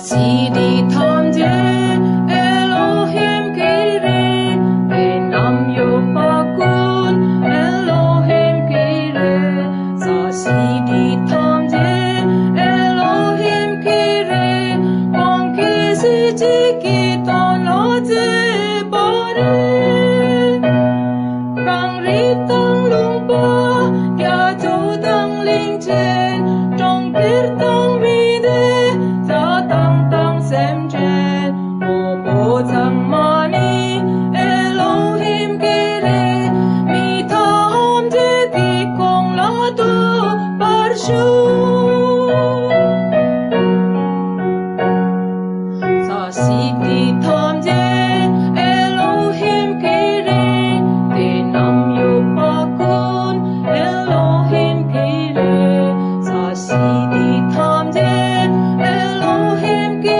시디 탐제 엘로힘 기레 에남 요바군 엘로힘 기레 사시디 탐제 엘로힘 기레 왕키시 지키 돈로제 바레 강리 땅 룽바 야조 땅 링첸 정길 땅 미데 장만이 엘로힘 기레 미탐 제기 공라도 바르슈 사시디 탐제 엘로힘 기레 대남 요바군 엘로힘 기레 사시디 탐제 엘로힘 기레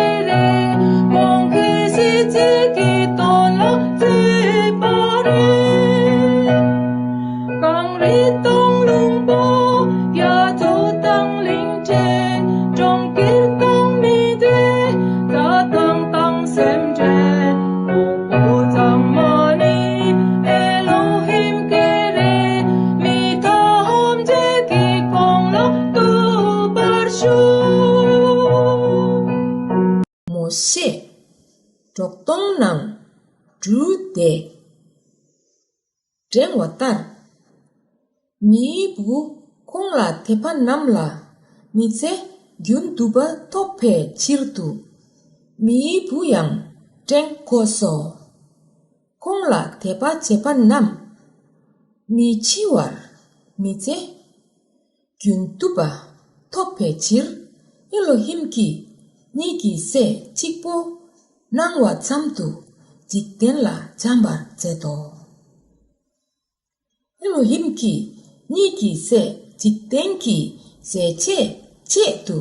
모세 적동랑 주대 쟁와딸 미부 콩라 테판남라 미세 균두바 토페 치르투 미부양 쟁코소 콩라 테파 제판남 미치왈 미세 균두바 토페 칠 일로힘키 Niki se chikpo nangwa tsamtu jikten la jambar zeto. Elohim ki niki se jikten ki se che tu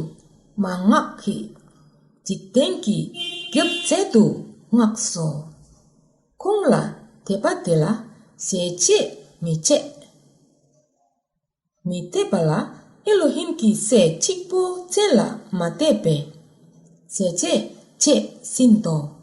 ma ngak ki jikten ki gyup zetu ngak so. Kong la tepa tela se che mi che. Mi tepa la Elohim ki se chikpo zela ma tepe. Se che sinto